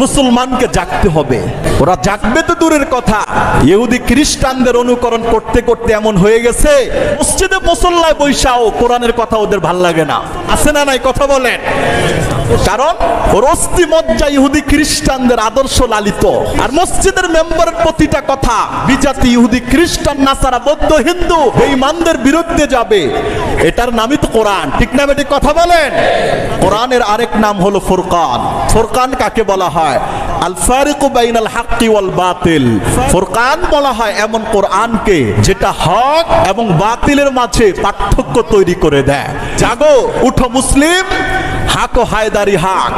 মুসলমানকে জাগতে হবে। ওরা জাগবে তো দূরের কথা, ইহুদি খ্রিস্টানদের অনুকরণ করতে করতে এমন হয়ে গেছে মসজিদে মুসল্লায় বৈশাও কোরআনের কথা ওদের ভাল লাগে না। আছে না নাই কথা বলেন? কারণ ওর অস্থি মজ্জা ইহুদি খ্রিস্টানদের আদর্শ লালিত, আর মসজিদের মেম্বারের প্রতিটা কথা বিজাতি ইহুদি খ্রিস্টান নাসারা বৌদ্ধ হিন্দু বেঈমানদের বিরুদ্ধে যাবে। এটার নামই তো কোরআন, ঠিক না বেটি কথা বলেন? কোরআনের আরেক নাম হলো ফুরকান। ফুরকান কাকে বলা হয়? আল ফারিকু বাইনাল হাক্কি ওয়াল বাতিল। ফুরকান বলা হয় এমন কোরআনকে যেটা হক এবং বাতিলের মাঝে পার্থক্য তৈরি করে দেয়। জাগো, উঠো মুসলিম, হাকো হায়দারি হাক,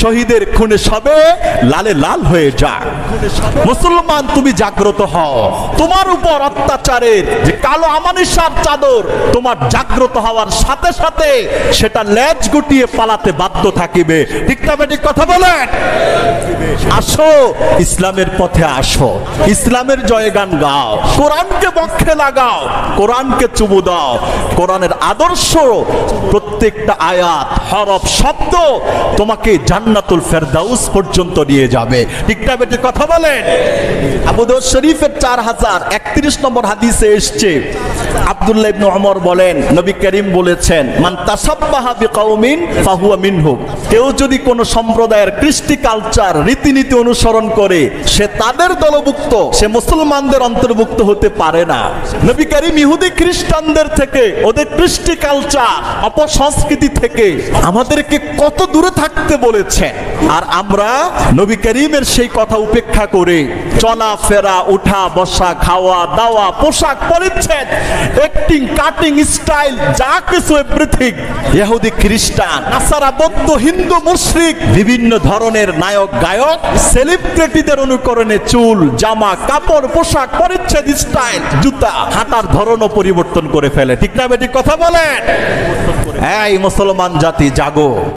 শহীদের খুনে সবে লালে লাল হয়ে যাক। মুসলমান তুমি জাগ্রত হও। তোমার উপর অত্যাচারের যে কালো আমানিশার চাদর তোমার জাগ্রত হওয়ার সাথে সাথে সেটা লেজ গুটিয়ে পালাতে বাধ্য থাকিবে, ঠিক না বেটি কথা বলেন? আসো ইসলামের পথে আসো, ইসলামের জয়গান গাও, কোরআনকে বক্ষে লাগাও, কোরআনকে চুমু দাও। কোরআনের আদর্শ প্রত্যেকটা আয়াত হরফ শব্দ তোমাকে জান্নাতুল ফেরদাউস পর্যন্ত নিয়ে যাবে, ঠিক না বেটি কথা বলেন? আবু দাউদ শরীফের 4031 নম্বর হাদিসে এসেছে, আব্দুল্লাহ ইবনে ওমর বলেন নবী করিম বলেছেন, মান তাসাব্বাহা বিকাউমিন ফাহুয়া মিনহুম। কেউ যদি কোন সম্প্রদায়ের কৃষ্টি কালচার রীতিনীতি অনুসরণ করে সে তাদের দলভুক্ত, সে মুসলমানদের অন্তর্ভুক্ত হতে পারে না। নবী করিম ইহুদি খ্রিস্টানদের থেকে, ওদের কৃষ্টি কালচার অপসংস্কৃতি থেকে আমাদেরকে কত দূরে থাকতে বলেছেন, আর আমরা নবী করিমের সেই কথা উপেক্ষা করে চলাফেরা, উঠা বসা, খাওয়া দাওয়া, পোশাক পরিচ্ছদ, অ্যাক্টিং, কাটিং স্টাইল, যা কিছু এভরিথিং ইহুদি খ্রিস্টান নাসারা বৌদ্ধ হিন্দু মুশরিক বিভিন্ন ধরনের নায়ক গায়ক সেলিব্রিটিদের অনুকরণে চুল, জামা, কাপড়, পোশাক পরিচ্ছদ, স্টাইল, জুতা, হাঁটার ধরনও পরিবর্তন করে ফেলে, ঠিক না বেটি কথা বলেন? এই মুসলমান জাতি জাগো।